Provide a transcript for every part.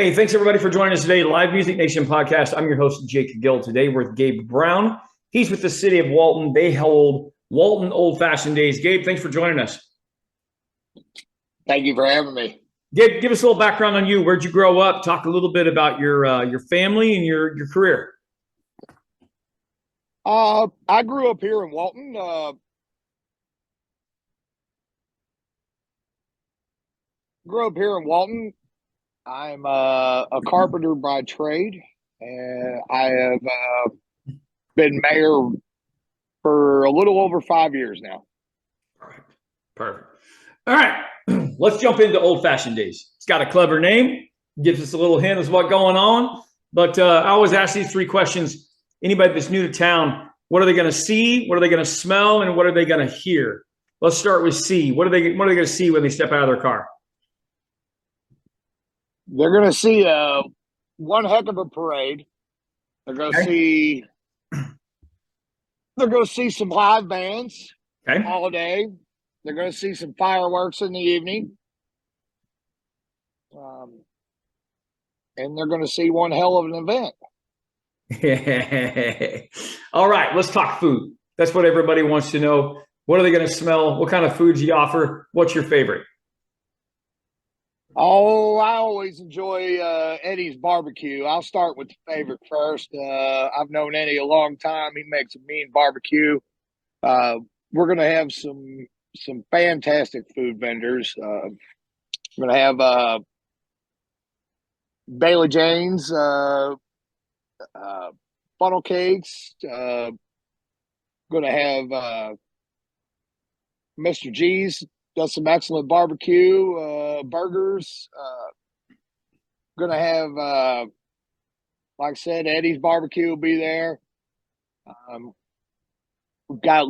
Hey, thanks everybody for joining us today. Live Music Nation podcast. I'm your host, Jake Gill. Today we're with Gabe Brown. He's with the city of Walton. They hold Walton Old Fashioned Days. Gabe, thanks for joining us. Thank you for having me. Gabe, give us a little background on you. Where'd you grow up? Talk a little bit about your family and your career. I grew up here in Walton. I'm a carpenter by trade, and I have been mayor for a little over 5 years now. Perfect. All right, let's jump into Old Fashioned Days. It's got a clever name, gives us a little hint of what's going on. But I always ask these three questions. Anybody that's new to town, what are they going to see? What are they going to smell? And what are they going to hear? Let's start with see. What are they going to see when they step out of their car? They're going to see one heck of a parade. They're going to see. They're going to see some live bands all day. They're going to see some fireworks in the evening. And they're going to see one hell of an event. All right, let's talk food. That's what everybody wants to know. What are they going to smell? What kind of foods you offer? What's your favorite? Oh, I always enjoy Eddie's barbecue. I'll start with the favorite first. I've known Eddie a long time. He makes a mean barbecue. We're going to have some fantastic food vendors. We're going to have Bailey Jane's, funnel cakes. Going to have Mr. G's. Does some excellent barbecue, burgers. Going to have, like I said, Eddie's barbecue will be there. We've got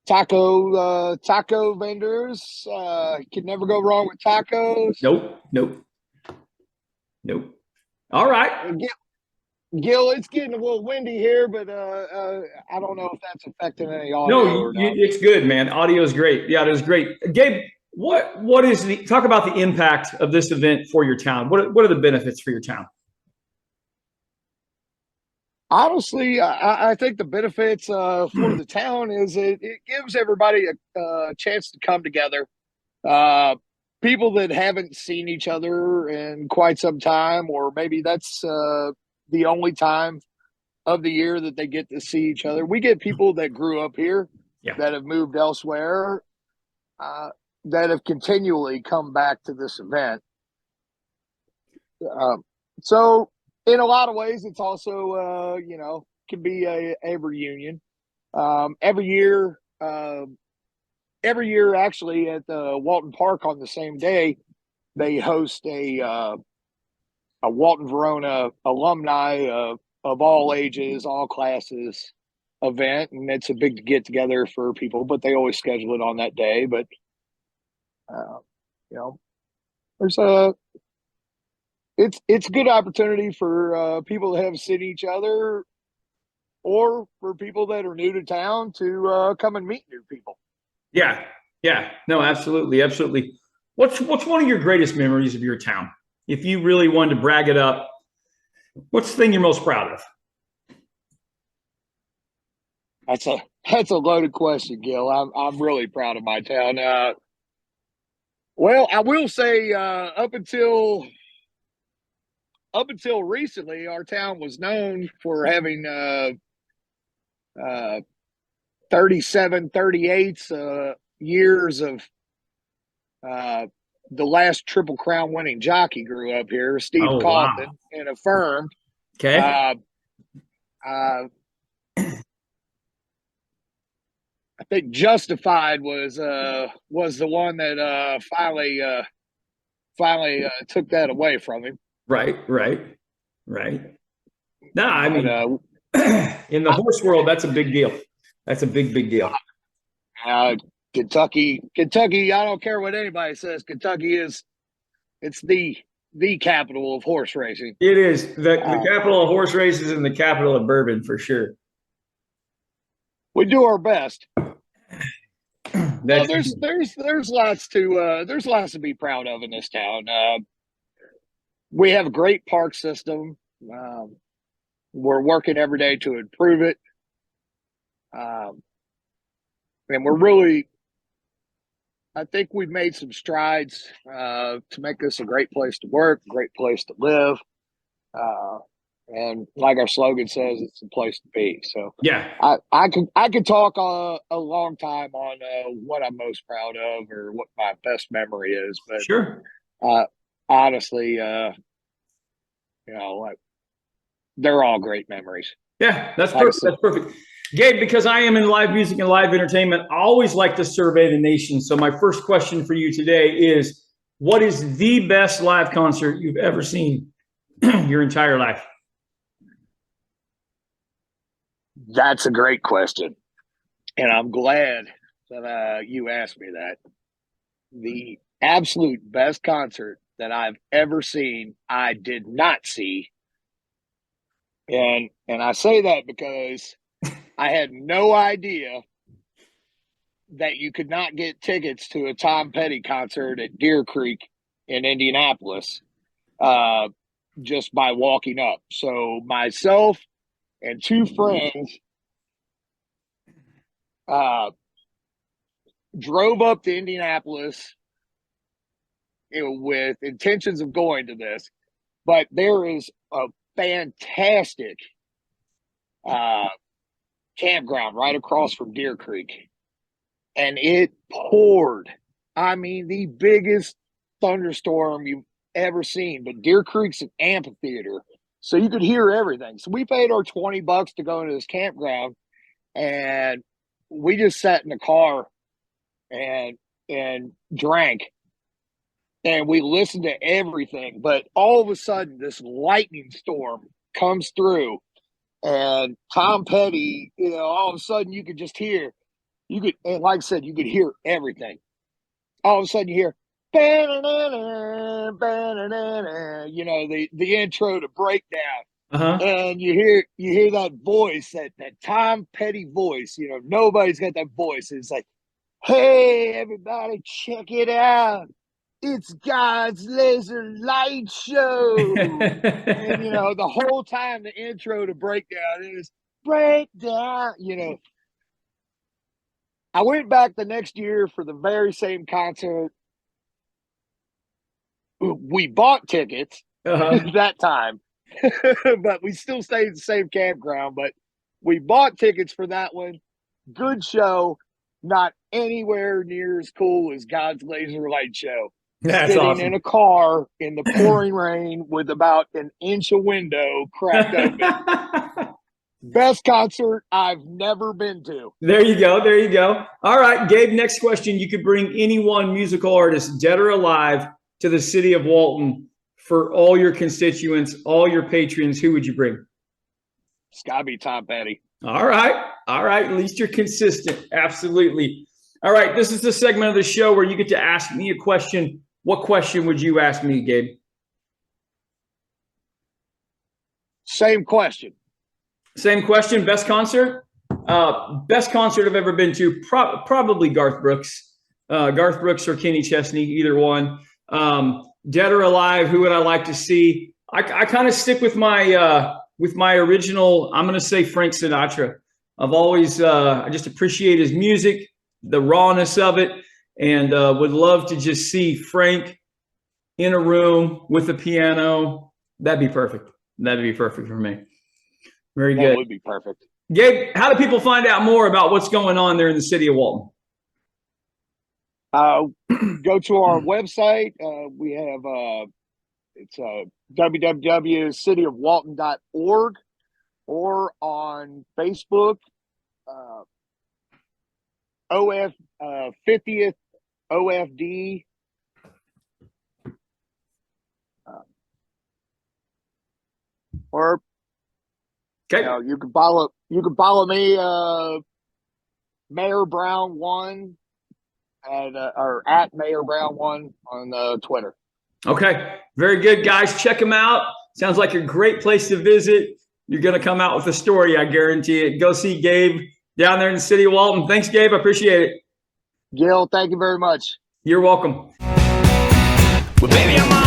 taco vendors. Can never go wrong with tacos. Nope. All right. Gil, it's getting a little windy here, but I don't know if that's affecting any audio. No, it's good, man. Audio is great. Yeah, it is great. Gabe, what is talk about the impact of this event for your town? What are the benefits for your town? Honestly, I think the benefits for the town is it gives everybody a chance to come together. People that haven't seen each other in quite some time, or maybe that's the only time of the year that they get to see each other. We get people that grew up here, that have moved elsewhere, that have continually come back to this event. So in a lot of ways, it's also, can be a reunion. Every year, actually, at the Walton Park on the same day, they host a Walton Verona alumni of all ages, all classes event, and it's a big get together for people. But they always schedule it on that day. But it's a good opportunity for people that haven't seen each other, or for people that are new to town to come and meet new people. Yeah, no, absolutely. What's one of your greatest memories of your town? If you really wanted to brag it up, what's the thing you're most proud of? That's a loaded question, Gil. I'm really proud of my town. Well, I will say up until recently, our town was known for having 37, 38 years of the last Triple Crown winning jockey grew up here, Steve Kaufman, and Affirmed. Okay. I think Justified was the one that finally took that away from him. Right. No, I mean, in the horse world, that's a big deal. That's a big deal. Kentucky, I don't care what anybody says. Kentucky it's the capital of horse racing. It is the capital of horse races and the capital of bourbon for sure. We do our best. There's lots to be proud of in this town. we have a great park system. We're working every day to improve it. And we're really, I think we've made some strides to make this a great place to work, a great place to live. And like our slogan says, it's a place to be. So Yeah, I could talk a long time on what I'm most proud of or what my best memory is, but sure. honestly, like, they're all great memories. Yeah, that's Like I perfect. said, That's perfect. Gabe, because I am in live music and live entertainment, I always like to survey the nation. So my first question for you today is, what is the best live concert you've ever seen your entire life? that's a great question, and I'm glad that you asked me that. The absolute best concert that I've ever seen, I did not see, and I say that because I had no idea that you could not get tickets to a Tom Petty concert at Deer Creek in Indianapolis just by walking up. So myself and two friends drove up to Indianapolis, with intentions of going to this, but there is a fantastic campground right across from Deer Creek, and it poured. I mean, the biggest thunderstorm you've ever seen. But Deer Creek's an amphitheater, so you could hear everything. So we paid our $20 to go into this campground, and we just sat in the car and drank, and we listened to everything. But all of a sudden, this lightning storm comes through, and Tom Petty, all of a sudden you could just hear, and like I said, you could hear everything. All of a sudden you hear, the intro to Breakdown. Uh-huh. And you hear that voice, that Tom Petty voice. Nobody's got that voice. It's like, hey, everybody, check it out. It's God's laser light show. And, the whole time the intro to Breakdown is Breakdown. I went back the next year for the very same concert. We bought tickets that time, but we still stayed at the same campground. But we bought tickets for that one. Good show. Not anywhere near as cool as God's Laser Light Show. That's sitting awesome. in a car in the pouring rain with about an inch of window cracked open. Best concert I've never been to. There you go. There you go. All right, Gabe, next question. You could bring any one musical artist, dead or alive, to the city of Walton for all your constituents, all your patrons. Who would you bring? It's got to be Tom Petty. All right. All right. At least you're consistent. Absolutely. All right. This is the segment of the show where you get to ask me a question. What question would you ask me, Gabe? Same question. Same question. Best concert? Best concert I've ever been to, probably Garth Brooks. Garth Brooks or Kenny Chesney, either one. Dead or alive, who would I like to see? I kind of stick with my original. I'm going to say Frank Sinatra. I've always I just appreciate his music, the rawness of it, and would love to just see Frank in a room with a piano. That'd be perfect. That'd be perfect for me. Very good. That would be perfect. Gabe, how do people find out more about what's going on there in the city of Walton? Go to our website. We have it's www.cityofwalton.org, or on Facebook, 50th OFD. Or Okay. you can follow me, Mayor Brown 1, and or at Mayor Brown 1 on Twitter. Okay. Very good, guys. Check them out. Sounds like a great place to visit. You're going to come out with a story, I guarantee it. Go see Gabe down there in the city of Walton. Thanks, Gabe. I appreciate it. Gil, thank you very much. You're welcome. Well, baby, I'm on.